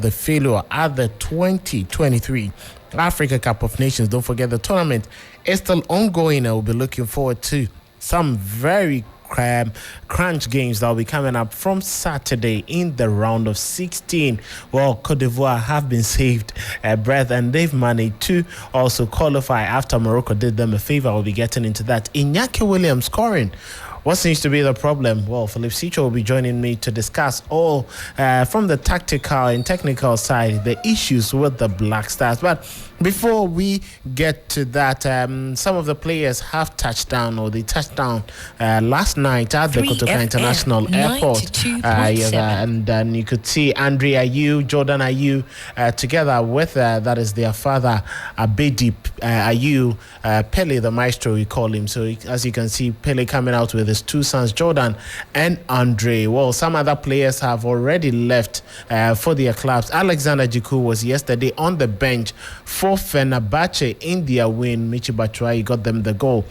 the failure at the 2023 Africa Cup of Nations. Don't forget the tournament is still ongoing. I will be looking forward to some very crunch games that will be coming up from Saturday in the round of 16. Well, Cote d'Ivoire have been saved a breath and they've managed to also qualify after Morocco did them a favor. We'll be getting into that. Iñaki Williams scoring. What seems to be the problem? Well, Philip Sicho will be joining me to discuss all from the tactical and technical side, the issues with the Black Stars. But before we get to that, some of the players have touched down, or they touched down last night at the Kotoka International Airport. And then you could see Andre Ayew, Jordan Ayew, together with, that is their father, Abedi Ayew, Pele, the maestro, we call him. So as you can see, Pele coming out with his two sons, Jordan and Andre. Well, some other players have already left for their clubs. Alexander Djiku was yesterday on the bench for Fenerbahce in their win. Michi Batshuayi got them the goal.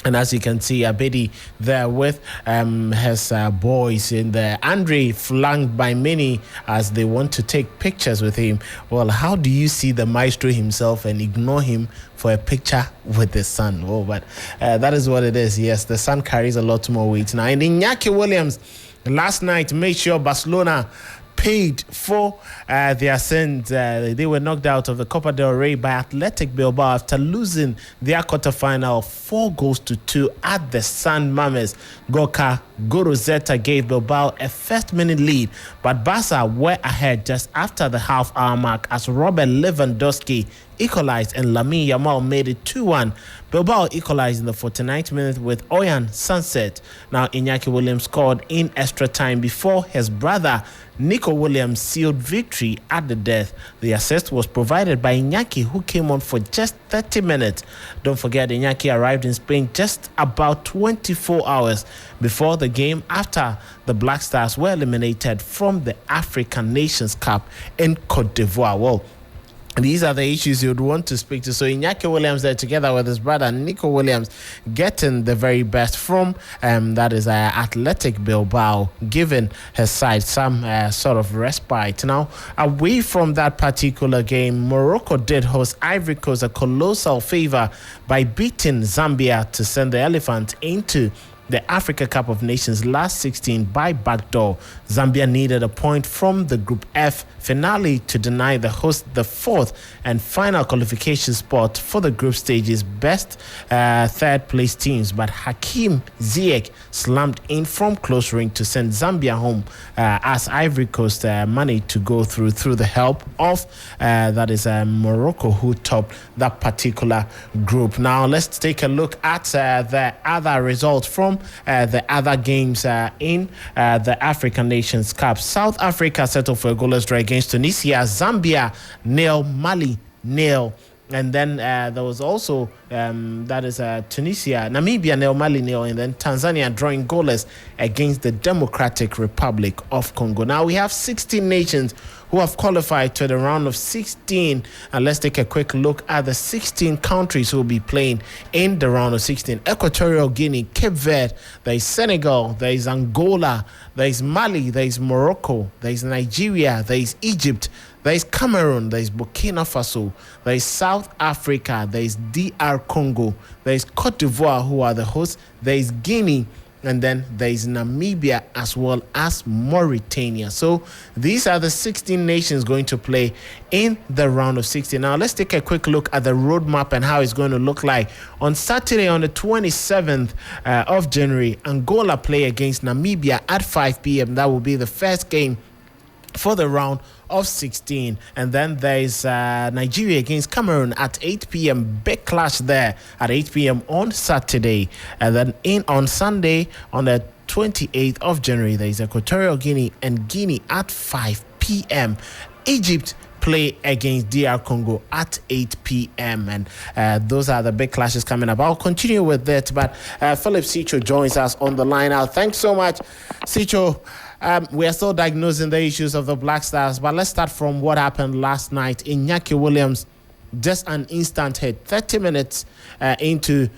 And as you can see, Abedi there with his boys in there. Andre flanked by many as they want to take pictures with him. Well, how do you see the maestro himself and ignore him for a picture with the son? Oh, but that is what it is. Yes, the son carries a lot more weight now. And Iñaki Williams last night made sure Barcelona paid for their sins. They were knocked out of the Copa del Rey by Athletic Bilbao after losing their quarterfinal 4-2 at the San Mames. Gorka Gorozeta gave Bilbao a first-minute lead, but Barca were ahead just after the half-hour mark as Robert Lewandowski equalized and Lamine Yamal made it 2-1. Bilbao equalized in the 49th minute with Oyan Sunset. Now Iñaki Williams scored in extra time before his brother Nico Williams sealed victory at the death. The assist was provided by Iñaki, who came on for just 30 minutes. Don't forget, Iñaki arrived in Spain just about 24 hours before the game after the Black Stars were eliminated from the African Nations Cup in Cote d'Ivoire. Well, these are the issues you would want to speak to. So Iñaki Williams there together with his brother Nico Williams getting the very best from that is Athletic Bilbao, giving his side some sort of respite. Now, away from that particular game, Morocco did host Ivory Coast a colossal favor by beating Zambia to send the Elephants into the Africa Cup of Nations last 16 by backdoor. Zambia needed a point from the Group F finale to deny the host the fourth and final qualification spot for the group stage's best third place teams, but Hakim Ziyech slammed in from close range to send Zambia home as Ivory Coast managed to go through the help of that is Morocco, who topped that particular group. Now let's take a look at the other results from the other games in the African Nations Cup. South Africa settled for a goalless draw against Tunisia. Zambia 0, Mali 0. And then there was also, that is Tunisia, Namibia 0, Mali 0, and then Tanzania drawing goalless against the Democratic Republic of Congo. Now we have 16 nations who have qualified to the round of 16. And let's take a quick look at the 16 countries who will be playing in the round of 16. Equatorial Guinea, Cape Verde, there is Senegal, there is Angola, there is Mali, there is Morocco, there is Nigeria, there is Egypt, there is Cameroon, there is Burkina Faso, there is South Africa, there is DR Congo, there is Cote d'Ivoire, who are the hosts, there is Guinea, and then there is Namibia as well as Mauritania. So these are the 16 nations going to play in the round of 16. Now let's take a quick look at the roadmap and how it's going to look like. On Saturday, on the 27th of January, Angola play against Namibia at 5 p.m. That will be the first game for the round of 16. And then there is Nigeria against Cameroon at 8 p.m. Big clash there at 8 p.m. on Saturday. And then on Sunday, on the 28th of January, there is Equatorial Guinea and Guinea at 5 p.m. Egypt play against DR Congo at 8 p.m. And those are the big clashes coming up. I'll continue with that, but Philip Sicho joins us on the line now. Thanks so much, Sicho. We are still diagnosing the issues of the Black Stars, but let's start from what happened last night. Iñaki Williams just an instant hit. 30 minutes into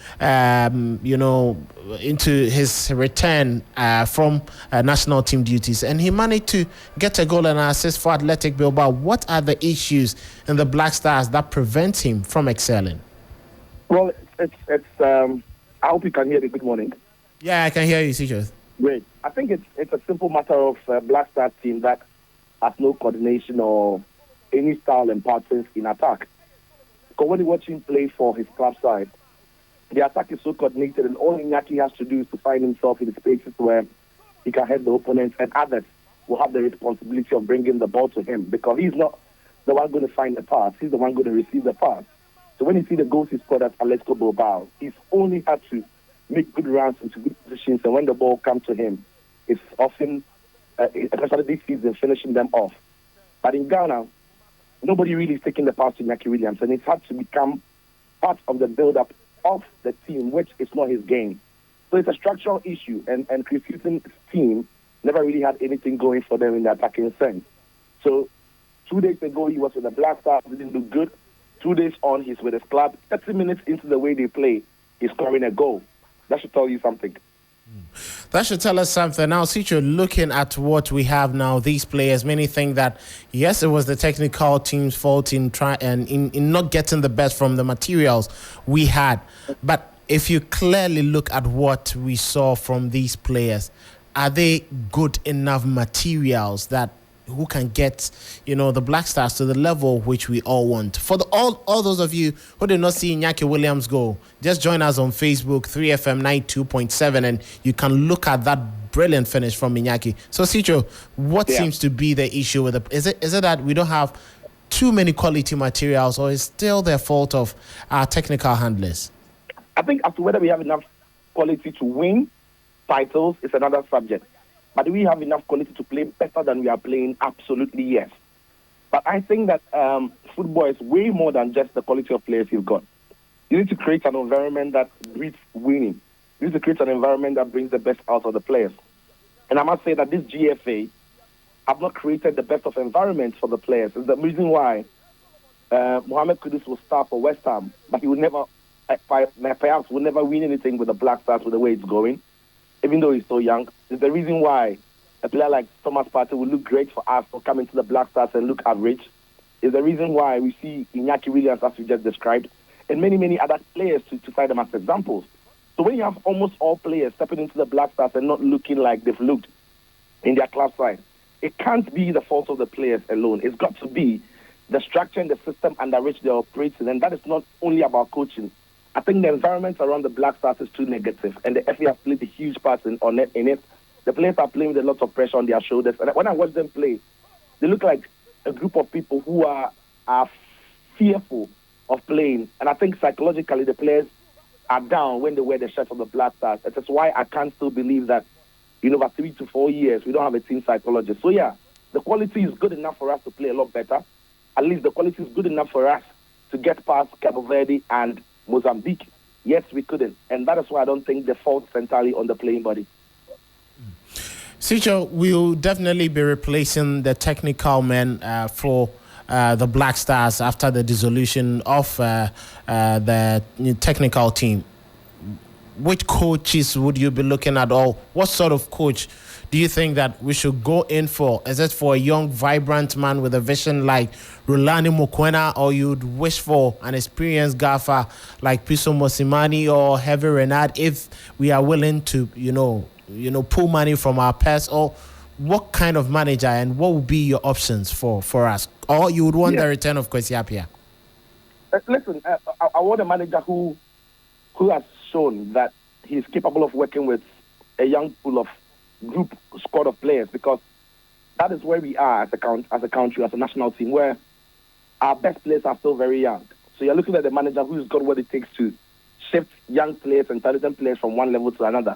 into his return from national team duties, and he managed to get a goal and an assist for Athletic Bilbao. What are the issues in the Black Stars that prevent him from excelling? Well, it's I hope you can hear me. Good morning. Yeah, I can hear you, Sijo. Great. I think it's a simple matter of Black Stars team that has no coordination or any style and patterns in attack. Because when you watch him play for his club side, the attack is so coordinated, and all Iñaki has to do is to find himself in spaces where he can head the opponents, and others will have the responsibility of bringing the ball to him, because he's not the one going to find the pass. He's the one going to receive the pass. So when you see the goals he scored at Atletico Bilbao, he's only had to make good runs into good positions, and when the ball comes to him, it's often, especially this season, finishing them off. But in Ghana, nobody really is taking the pass to Iñaki Williams, and it's had to become part of the build-up of the team, which is not his game. So it's a structural issue, and Chris Hughton's team never really had anything going for them in the attacking sense. So 2 days ago, he was with the Black Stars, didn't look good. 2 days on, he's with his club. 30 minutes into the way they play, he's scoring a goal. That should tell you something. That should tell us something. Now, Sicho, looking at what we have now, these players, many think that, yes, it was the technical team's fault in not getting the best from the materials we had. But if you clearly look at what we saw from these players, are they good enough materials that who can get, the Black Stars to the level which we all want? For all those of you who did not see Iñaki Williams go, just join us on Facebook, 3FM 92.7, and you can look at that brilliant finish from Iñaki. So, Sicho, what seems to be the issue with it? Is it that we don't have too many quality materials, or is it still the fault of our technical handlers? I think as to whether we have enough quality to win titles is another subject. But do we have enough quality to play better than we are playing? Absolutely, yes. But I think that football is way more than just the quality of players you've got. You need to create an environment that breeds winning. You need to create an environment that brings the best out of the players. And I must say that this GFA have not created the best of environments for the players. It's the reason why Mohamed Kudus will start for West Ham, but he will never, perhaps will never win anything with the Black Stars with the way it's going, even though he's so young. It's the reason why a player like Thomas Partey will look great for us for coming to the Black Stars and look average. It's the reason why we see Iñaki Williams, as we just described, and many, many other players to cite them as examples. So when you have almost all players stepping into the Black Stars and not looking like they've looked in their club side, it can't be the fault of the players alone. It's got to be the structure and the system under which they're operating, and that is not only about coaching. I think the environment around the Black Stars is too negative, and the FA has played a huge part in it. The players are playing with a lot of pressure on their shoulders, and when I watch them play, they look like a group of people who are fearful of playing. And I think psychologically the players are down when they wear the shirts of the Black Stars. That is why I can't still believe that in over 3 to 4 years we don't have a team psychologist. So yeah, the quality is good enough for us to play a lot better. At least the quality is good enough for us to get past Cabo Verde and Mozambique. Yes, we couldn't, and that is why I don't think the fault is entirely on the playing body. Sicho, we'll definitely be replacing the technical men for the Black Stars after the dissolution of the technical team. Which coaches would you be looking at, or what sort of coach do you think that we should go in for? Is it for a young, vibrant man with a vision like Rulani Mukwena, or you'd wish for an experienced gaffer like Piso Mosimani or Heavy Renard if we are willing to, pull money from our purse? Or what kind of manager, and what would be your options for us? Or you would want the return of Kwesi Appiah? Listen, I want a manager who has shown that he's capable of working with a young pool of group squad of players, because that is where we are as a country, as a national team, where our best players are still very young. So you're looking at the manager who's got what it takes to shift young players and talented players from one level to another.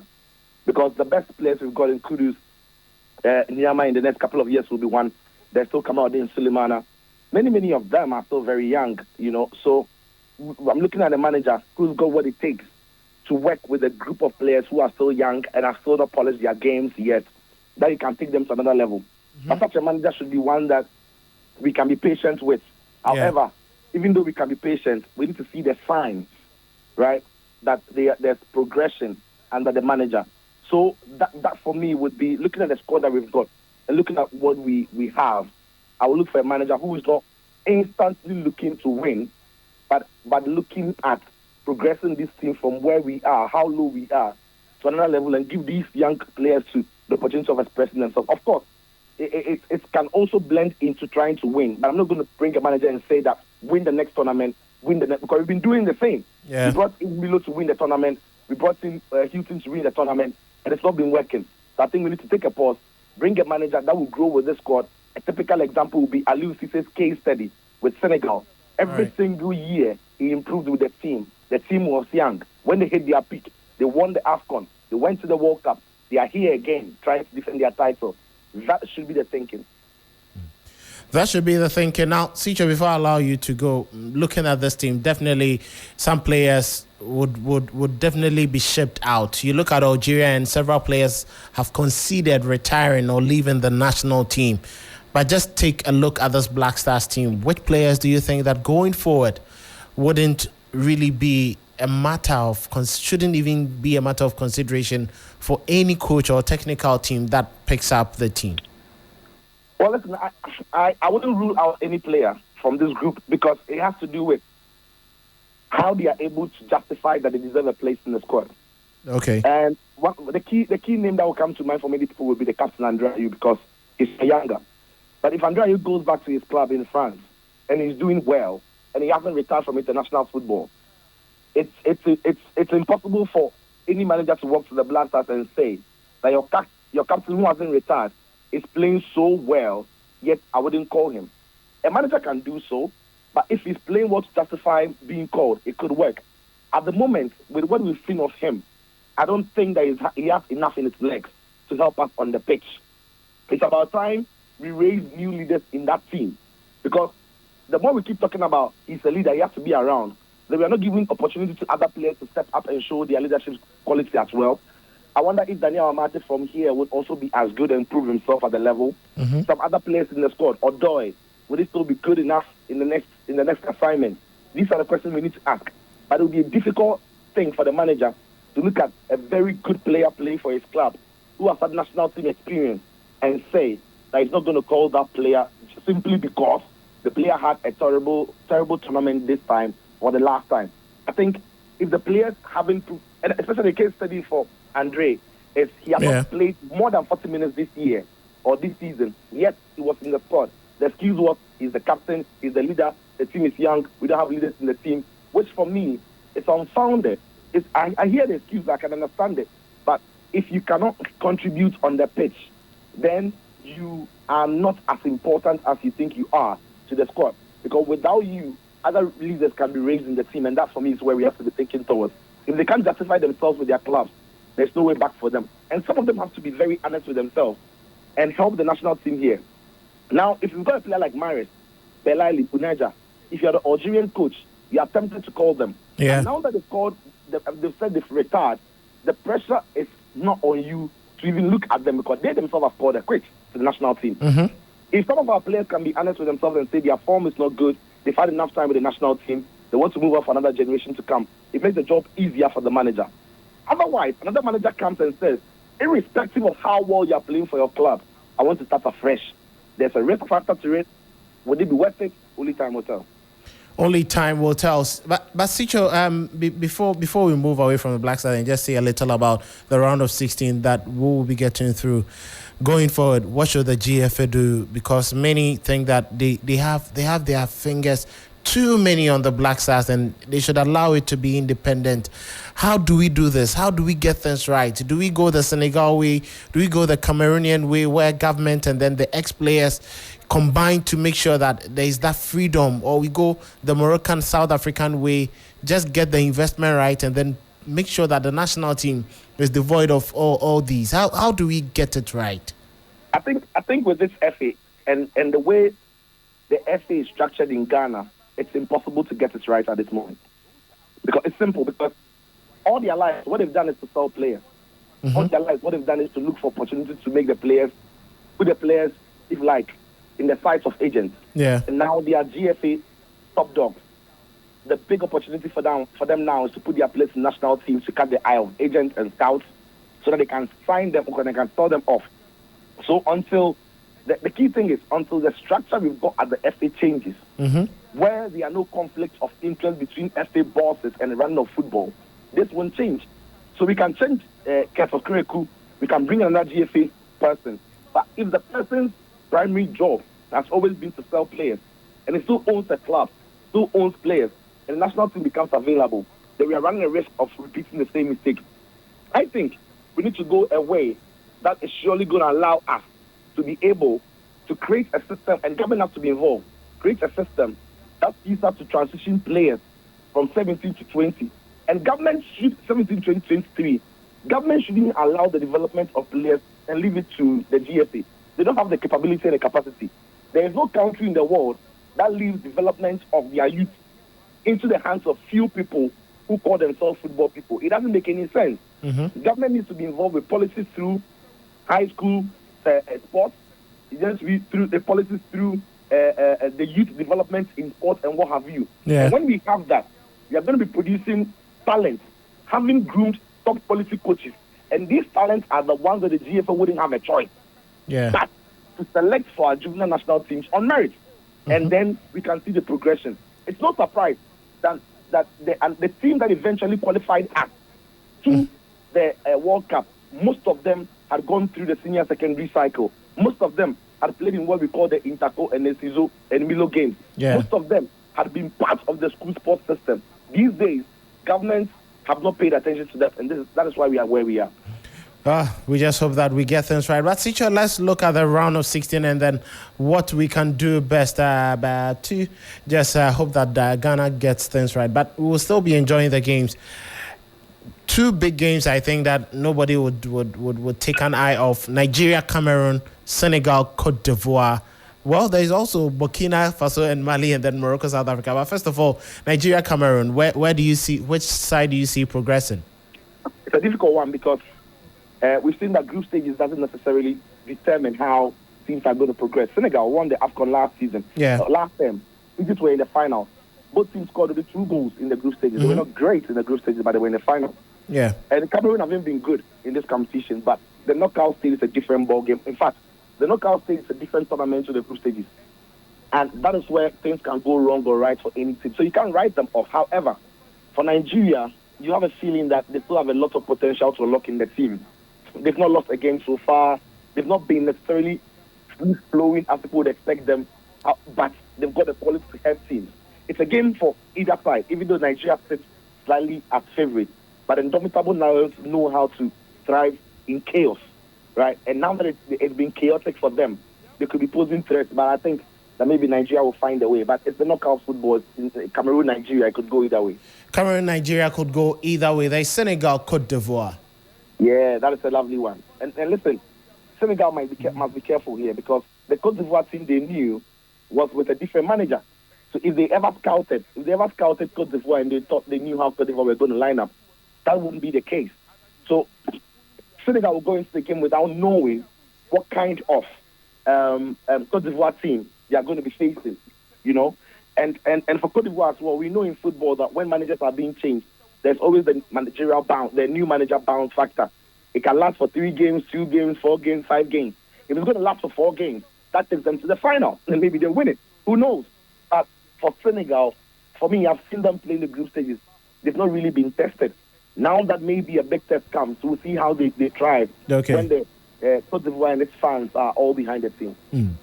Because the best players we've got in Kudus, Nyama in the next couple of years will be one. There's still Kamaldeen in Sulemana. Many of them are still very young, So I'm looking at a manager who's got what it takes to work with a group of players who are still young and have still not polished their games yet, that he can take them to another level. But such a manager should be one that we can be patient with. However, even though we can be patient, we need to see the signs, right? That there's progression under the manager. So that for me would be looking at the squad that we've got and looking at what we have. I will look for a manager who is not instantly looking to win, but looking at progressing this team from where we are, how low we are, to another level, and give these young players to the opportunity of expressing themselves. Of course, it can also blend into trying to win, but I'm not going to bring a manager and say that win the next tournament, because we've been doing the same. Yeah. We brought in Milo to win the tournament, we brought in Hilton to win the tournament, and it's not been working. So I think we need to take a pause, bring a manager that will grow with this squad. A typical example would be Aliou Cissé's case study with Senegal. Every single year, he improved with the team. The team was young. When they hit their peak, they won the AFCON. They went to the World Cup. They are here again, trying to defend their title. That should be the thinking. That should be the thinking. Now, Sicho, before I allow you to go, looking at this team, definitely some players would definitely be shipped out. You look at Algeria and several players have considered retiring or leaving the national team. But just take a look at this Black Stars team. Which players do you think that going forward wouldn't really be a matter of, shouldn't even be a matter of consideration for any coach or technical team that picks up the team? Well, listen, I wouldn't rule out any player from this group because it has to do with how they are able to justify that they deserve a place in the squad. Okay. And the key name that will come to mind for many people will be the captain Andre Ayew, because he's younger. But if Andre Ayew goes back to his club in France and he's doing well and he hasn't retired from international football, it's impossible for any manager to walk to the Black Stars and say that your captain who hasn't retired is playing so well, yet I wouldn't call him. A manager can do so, but if he's playing well to justify being called, it could work. At the moment, with what we've seen of him, I don't think that he has enough in his legs to help us on the pitch. It's about time we raise new leaders in that team, because the more we keep talking about he's a leader, he has to be around, then we are not giving opportunity to other players to step up and show their leadership quality as well. I wonder if Daniel Amate from here would also be as good and prove himself at the level. Mm-hmm. Some other players in the squad, Odoi, would he still be good enough in the next assignment? These are the questions we need to ask. But it will be a difficult thing for the manager to look at a very good player playing for his club who has had national team experience and say that he's not going to call that player simply because the player had a terrible tournament this time or the last time. I think if the players haven't proved, and especially the case study for Andre, is he has not played more than 40 minutes this year or this season, yet he was in the squad. The excuse was he's the captain, he's the leader, the team is young, we don't have leaders in the team, which for me is unfounded. I hear the excuse, I can understand it, but if you cannot contribute on the pitch, then you are not as important as you think you are to the squad. Because without you, other leaders can be raised in the team, and that for me is where we have to be thinking towards. If they can't justify themselves with their clubs, there's no way back for them. And some of them have to be very honest with themselves and help the national team here. Now, if you've got a player like Maris, Belaili, Unaja, if you're the Algerian coach, you are tempted to call them. Yeah. And now that they've said they've retired, the pressure is not on you to even look at them, because they themselves have called a quit to the national team. Mm-hmm. If some of our players can be honest with themselves and say their form is not good, they've had enough time with the national team, they want to move on for another generation to come, it makes the job easier for the manager. Otherwise, another manager comes and says, irrespective of how well you're playing for your club, I want to start afresh. There's a risk factor to it. Would it be worth it? Only time will tell. Only time will tell. But Sicho, before we move away from the Black Stars and just say a little about the round of 16 that we will be getting through going forward, what should the GFA do? Because many think that they have their fingers too many on the Black Stars and they should allow it to be independent. How do we do this? How do we get things right? Do we go the Senegal way? Do we go the Cameroonian way, where government and then the ex-players combine to make sure that there is that freedom? Or we go the Moroccan, South African way, just get the investment right and then make sure that the national team is devoid of all these? How do we get it right? I think with this FA and the way the FA is structured in Ghana, it's impossible to get it right at this moment. Because it's simple, because all their lives, what they've done is to sell players. Mm-hmm. All their lives, what they've done is to look for opportunities to make the players, put the players, if like, in the sights of agents. Yeah. And now they are GFA top dogs. the big opportunity for them now is to put their players in national teams to cut the eye of agents and scouts so that they can sign them or they can sell them off. So until the key thing is until the structure we've got at the FA changes, where there are no conflicts of interest between FA bosses and the running of football, this won't change. So we can change Kefa Kureku, we can bring another GFA person, but if the person's primary job has always been to sell players, and he still owns a club, still owns players, and the national team becomes available, then we are running a risk of repeating the same mistake. I think we need to go a way that is surely going to allow us to be able to create a system, and government has to be involved, create a system that eases us to transition players from 17 to 20. And government should, 17, 20, 23, government shouldn't allow the development of players and leave it to the GFA. They don't have the capability and the capacity. There is no country in the world that leaves development of their youth into the hands of few people who call themselves football people. It doesn't make any sense. Government needs to be involved with policies through high school sports, just through the policies through the youth development in sports and what have you. Yeah. And when we have that, we are going to be producing talent, having groomed top quality coaches. And these talents are the ones that the GFA wouldn't have a choice. Yeah. But to select for our juvenile national teams on merit. And then we can see the progression. It's no surprise that the team that eventually qualified us to the World Cup, most of them had gone through the senior secondary cycle. Most of them had played in what we call the Interco and the CISO and Milo games. Yeah. Most of them had been part of the school sports system. These days, governments have not paid attention to that, and that is why we are where we are. We just hope that we get things right. But teacher, let's look at the round of 16 and then what we can do best to just hope that Ghana gets things right. But we will still be enjoying the games. Two big games, I think, that nobody would take an eye off. Nigeria, Cameroon, Senegal, Cote d'Ivoire. Well, there is also Burkina Faso and Mali, and then Morocco, South Africa. But first of all, Nigeria, Cameroon, where do you see, which side do you see progressing? It's a difficult one because we've seen that group stages doesn't necessarily determine how teams are going to progress. Senegal won the AFCON last season. Yeah. Last time, Egypt were in the final. Both teams scored only 2 goals in the group stages. They were not great in the group stages, but they were in the final. Yeah. And Cameroon haven't been good in this competition, but the knockout stage is a different ball game. In fact, the knockout stage is a different tournament to the group stages. And that is where things can go wrong or right for any team. So you can't write them off. However, for Nigeria, you have a feeling that they still have a lot of potential to unlock in the team. They've not lost a game so far. They've not been necessarily flowing as people would expect them, but they've got the quality to help teams. It's a game for either side, even though Nigeria sits slightly as favourite. But indomitable Lions know how to thrive in chaos, right? And now that it's been chaotic for them, they could be posing threats. But I think that maybe Nigeria will find a way. But it's the knockout football. Cameroon, Nigeria, it could go either way. Cameroon, Nigeria could go either way. There's Senegal, Cote d'Ivoire. Yeah, that is a lovely one. And listen, Senegal must be careful here because the Cote d'Ivoire team they knew was with a different manager. So if they ever scouted Cote d'Ivoire and they thought they knew how Cote d'Ivoire were going to line up, that wouldn't be the case. So Senegal will go into the game without knowing what kind of Cote d'Ivoire team they are going to be facing, you know. And for Cote d'Ivoire as well, we know in football that when managers are being changed, there's always the managerial bounce, the new manager bounce factor. It can last for 3 games, 2 games, 4 games, 5 games. If it's going to last for 4 games, that takes them to the final, and maybe they'll win it. Who knows? But for Senegal, for me, I've seen them play in the group stages. They've not really been tested. Now that maybe a big test comes, we'll see how they thrive when the Cote d'Ivoire and its fans are all behind the team.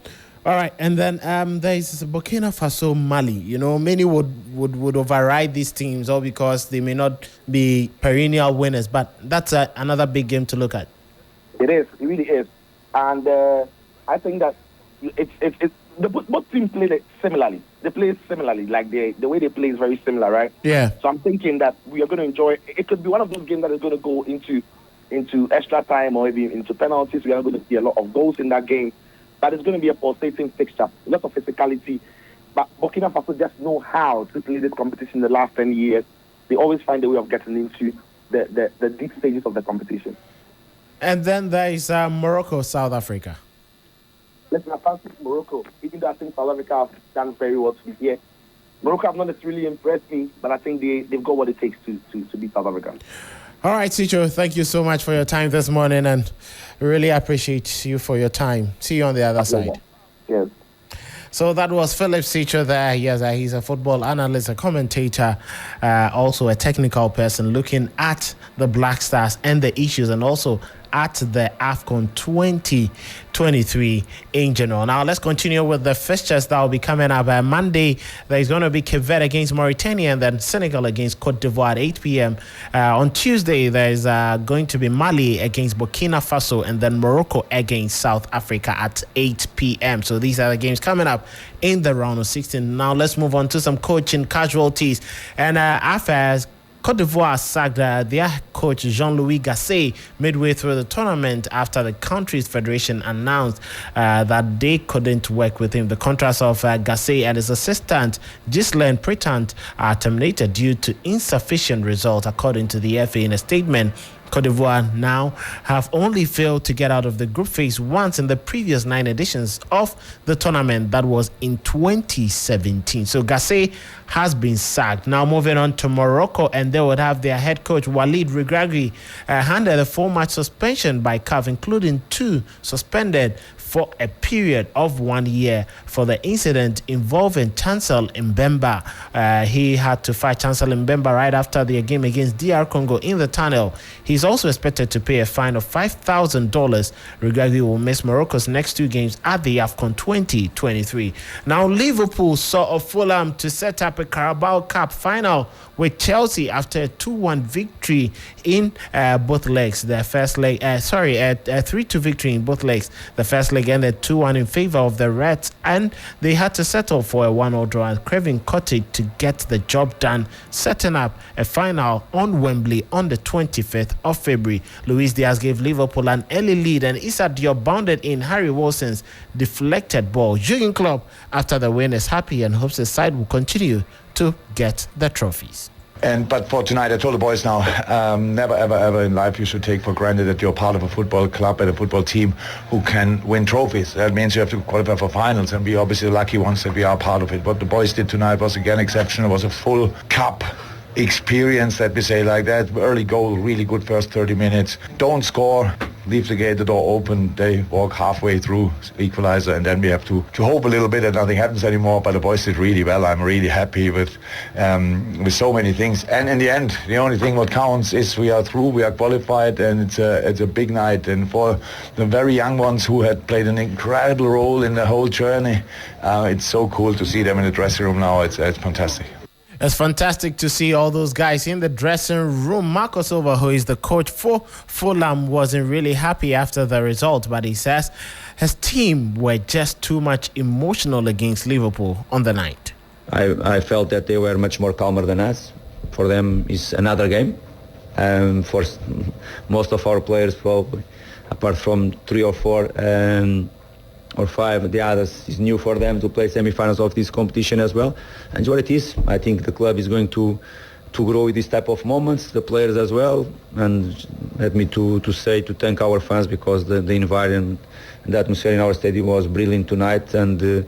All right, and then there is Burkina Faso, Mali. You know, many would override these teams all because they may not be perennial winners, but that's another big game to look at. It is, it really is, and I think that both teams play it similarly. They play similarly, like the way they play is very similar, right? Yeah. So I'm thinking that we are going to enjoy. It could be one of those games that is going to go into extra time or maybe into penalties. We are going to see a lot of goals in that game. But it's going to be a pulsating fixture, a lot of physicality. But Burkina Faso just know how to play this competition in the last 10 years. They always find a way of getting into the deep stages of the competition. And then there is Morocco, South Africa. Listen, I fancy Morocco, even though I think South Africa have done very well to be here. Morocco have not necessarily impressed me, but I think they've got what it takes to beat South Africa. All right, Cicho, thank you so much for your time this morning, and really appreciate you for your time. See you on the other side. Yes. So that was Philip Cicho there. Yes, he's a football analyst, a commentator, also a technical person looking at the Black Stars and the issues, and also at the AFCON 2023 in general. Now let's continue with the fixtures that will be coming up. Monday, there's going to be Cape Verde against Mauritania, and then Senegal against Cote d'Ivoire at 8 p.m. On Tuesday, there's going to be Mali against Burkina Faso, and then Morocco against South Africa at 8 p.m. So these are the games coming up in the round of 16. Now let's move on to some coaching casualties. And after Cote d'Ivoire sacked their coach Jean-Louis Gasset midway through the tournament after the country's federation announced that they couldn't work with him. The contracts of Gasset and his assistant Ghislaine Prétant are terminated due to insufficient results, according to the FA in a statement. Cote d'Ivoire now have only failed to get out of the group phase once in the previous 9 editions of the tournament. That was in 2017. So Gasset has been sacked. Now moving on to Morocco, and they would have their head coach Walid Regragui handed a 4-match suspension by CAF, including 2 suspended for a period of 1 year for the incident involving Chancel Mbemba. He had to fight Chancel Mbemba right after the game against DR Congo in the tunnel. He's also expected to pay a fine of $5,000. Regragui will miss Morocco's next 2 games at the AFCON 2023. Now, Liverpool saw Fulham to set up a Carabao Cup final with Chelsea after a 2-1 victory in both legs. The first leg, a 3-2 victory in both legs. The first leg ended 2-1 in favor of the Reds, and they had to settle for a 1-1 draw at Craven Cottage to get the job done, setting up a final on Wembley on the 25th of February. Luis Diaz gave Liverpool an early lead, and Issa Diop bounded in Harry Wilson's deflected ball. Jurgen Klopp, after the win, is happy and hopes his side will continue to get the trophies. But for tonight, I told the boys now, never, ever, ever in life you should take for granted that you're part of a football club and a football team who can win trophies. That means you have to qualify for finals, and we're obviously the lucky ones that we are part of it. What the boys did tonight was again exceptional. It was a full cup experience, let me say like that. Early goal, really good first 30 minutes. Don't score, leave the door open. They walk halfway through, equalizer, and then we have to hope a little bit that nothing happens anymore. But the boys did really well. I'm really happy with so many things. And in the end, the only thing what counts is we are through, we are qualified, and it's a big night. And for the very young ones who had played an incredible role in the whole journey, it's so cool to see them in the dressing room now. It's fantastic. It's fantastic to see all those guys in the dressing room. Marco Silva, who is the coach for Fulham, wasn't really happy after the result, but he says his team were just too much emotional against Liverpool on the night. I felt that they were much more calmer than us. For them, it's another game. For most of our players, probably, apart from 3 or 4 or 5, the others, is new for them to play semi-finals of this competition as well. And what it is, I think the club is going to grow with this type of moments, the players as well. And let me to thank our fans, because the environment and the atmosphere in our stadium was brilliant tonight. And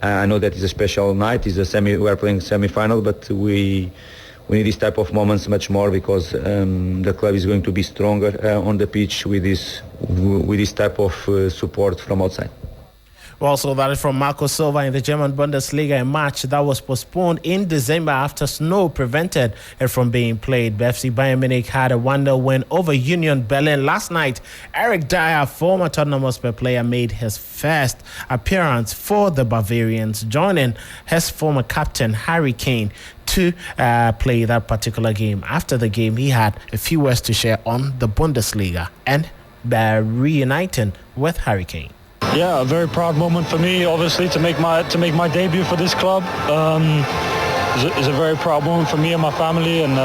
I know that it's a special night. We are playing semi-final, but we need this type of moments much more, because the club is going to be stronger on the pitch with this type of support from outside. Well, so that is from Marco Silva in the German Bundesliga, a match that was postponed in December after snow prevented it from being played. FC Bayern Munich had a 1-0 win over Union Berlin last night. Eric Dyer, former Tottenham Hotspur player, made his first appearance for the Bavarians, joining his former captain Harry Kane to play that particular game. After the game, he had a few words to share on the Bundesliga and reuniting with Harry Kane. Yeah, a very proud moment for me, obviously, to make my debut for this club. It's a very proud moment for me and my family, and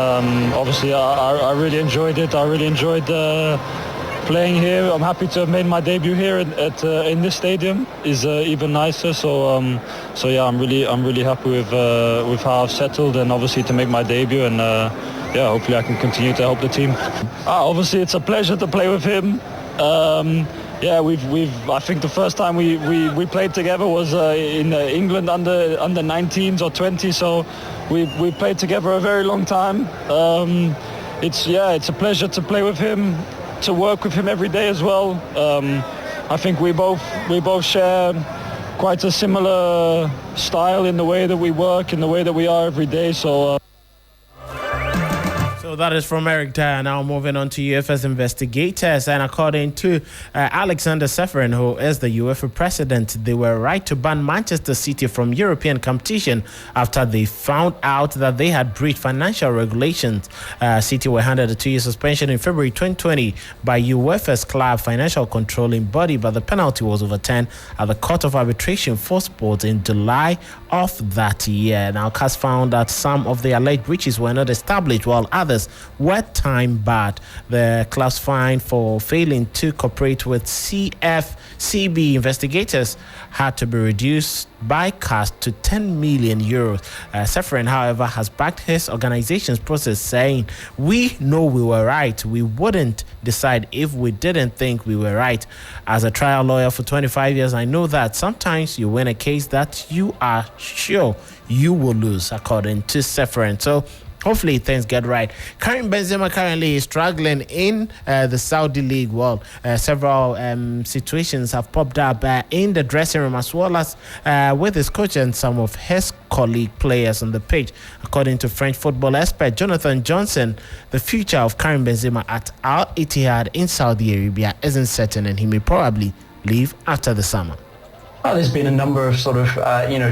obviously I really enjoyed it. I really enjoyed playing here. I'm happy to have made my debut here in this stadium. Is even nicer. So yeah, I'm really happy with how I've settled, and obviously to make my debut, and yeah, hopefully I can continue to help the team. Obviously, it's a pleasure to play with him. Yeah, I think the first time we played together was in England under 19s or 20s. So we played together a very long time. It's a pleasure to play with him, to work with him every day as well. I think we both share quite a similar style in the way that we work, in the way that we are every day. So that is from Eric Dyer. Now moving on to UEFA's investigators, and according to Alexander Seferin, who is the UEFA president, they were right to ban Manchester City from European competition after they found out that they had breached financial regulations. City were handed a 2-year suspension in February 2020 by UEFA's club financial controlling body, but the penalty was overturned at the Court of Arbitration for Sports in July of that year. Now, CAS found that some of the alleged breaches were not established, while others were time barred. The club's fine for failing to cooperate with CFCB investigators had to be reduced by CAS to 10 million euros. Seferin, however, has backed his organization's process, saying, "We know we were right. We wouldn't decide if we didn't think we were right. As a trial lawyer for 25 years, I know that sometimes you win a case that you are sure you will lose," according to Seferin. So hopefully things get right. Karim Benzema currently is struggling in the Saudi League. Well, several situations have popped up in the dressing room, as well as with his coach and some of his colleague players on the pitch. According to French football expert Jonathan Johnson, the future of Karim Benzema at Al Ittihad in Saudi Arabia isn't certain, and he may probably leave after the summer. There's been a number of sort of,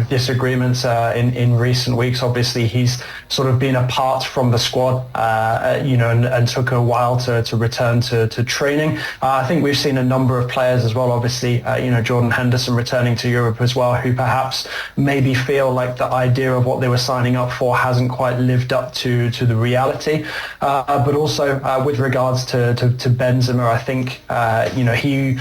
disagreements in recent weeks. Obviously, he's sort of been apart from the squad, and took a while to return to training. I think we've seen a number of players as well, obviously, Jordan Henderson returning to Europe as well, who perhaps maybe feel like the idea of what they were signing up for hasn't quite lived up to the reality. But also with regards to Benzema, I think, he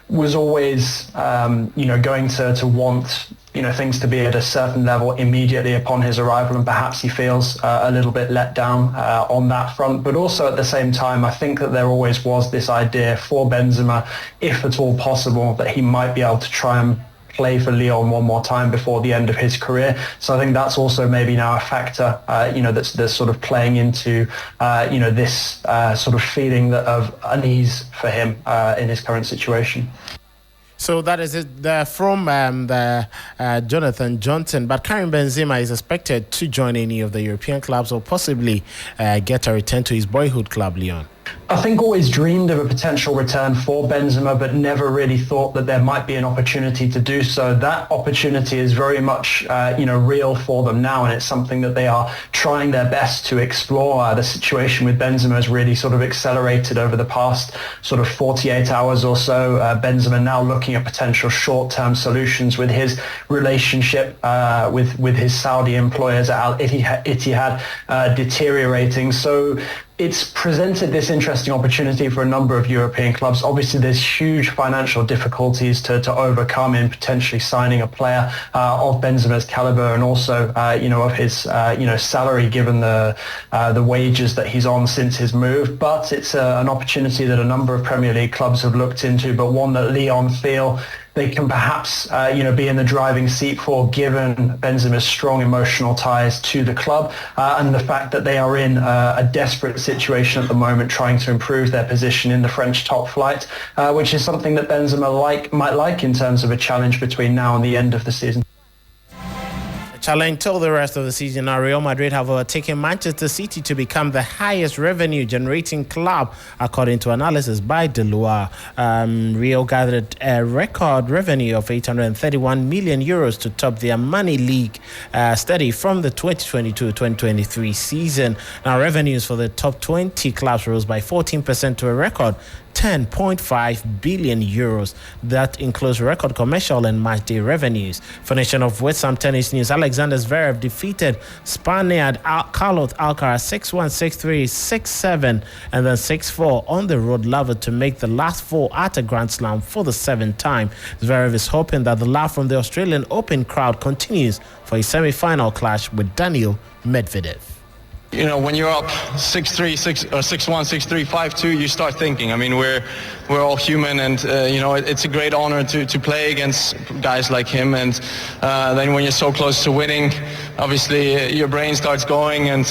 was always, going to want, things to be at a certain level immediately upon his arrival, and perhaps he feels a little bit let down on that front. But also at the same time, I think that there always was this idea for Benzema, if at all possible, that he might be able to try and play for Lyon one more time before the end of his career. So I think that's also maybe now a factor, that's sort of playing into, this sort of feeling of unease for him in his current situation. So that is it from Jonathan Johnson. But Karim Benzema is expected to join any of the European clubs, or possibly get a return to his boyhood club, Lyon. I think always dreamed of a potential return for Benzema, but never really thought that there might be an opportunity to do so. That opportunity is very much, real for them now, and it's something that they are trying their best to explore. The situation with Benzema has really sort of accelerated over the past sort of 48 hours or so. Benzema now looking at potential short-term solutions with his relationship with his Saudi employers at Al Ittihad deteriorating. So it's presented this interesting opportunity for a number of European clubs. Obviously, there's huge financial difficulties to overcome in potentially signing a player of Benzema's caliber, and also, of his, salary, given the wages that he's on since his move. But it's an opportunity that a number of Premier League clubs have looked into, but one that Lyon feel they can perhaps, be in the driving seat for, given Benzema's strong emotional ties to the club, and the fact that they are in a desperate situation at the moment, trying to improve their position in the French top flight, which is something that Benzema might like in terms of a challenge between now and the end of the season. Challenge till the rest of the season. Now, Real Madrid have overtaken Manchester City to become the highest revenue-generating club, according to analysis by Deloitte. Real gathered a record revenue of 831 million euros to top their Money League study from the 2022-2023 season. Now, revenues for the top 20 clubs rose by 14% to a record 10.5 billion euros. That includes record commercial and matchday revenues. For Nation of West Ham Tennis News, Alexander Zverev defeated Spaniard Carlos Alcaraz 6-1, 6-3, 6-7, and then 6-4 on the road level to make the last four at a Grand Slam for the seventh time. Zverev is hoping that the laugh from the Australian Open crowd continues for a semi-final clash with Daniil Medvedev. You know, when you're up 6-3, 6-1, 6-3, 5-2, you start thinking. I mean, we're all human, and you know, it's a great honor to play against guys like him. And then when you're so close to winning, obviously your brain starts going, and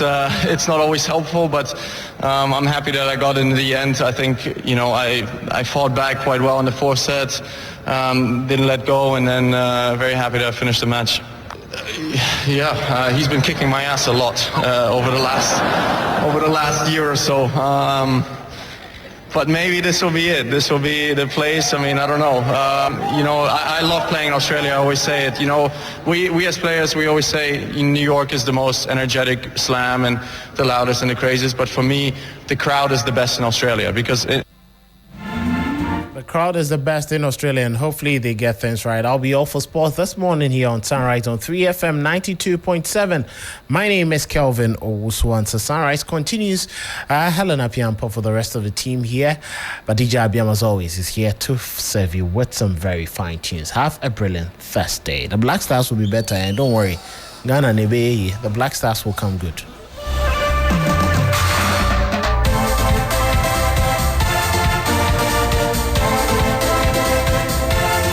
it's not always helpful. But I'm happy that I got in the end. I think, you know, I fought back quite well in the fourth set, didn't let go, and then very happy that I finished the match. He's been kicking my ass a lot over the last year or so. But maybe this will be it. This will be the place. I mean, I don't know. You know, I love playing in Australia. I always say it. You know, we as players, we always say New York is the most energetic slam and the loudest and the craziest. But for me, the crowd is the best in Australia because the crowd is the best in Australia, and hopefully they get things right. I'll be all for sports this morning here on Sunrise on 3FM 92.7. My name is Kelvin Owusu Ansah. Sunrise continues. Helena Piampo for the rest of the team here. But DJ Abiam, as always, is here to serve you with some very fine tunes. Have a brilliant Thursday. The Black Stars will be better, and don't worry, Ghana Nebe, the Black Stars will come good.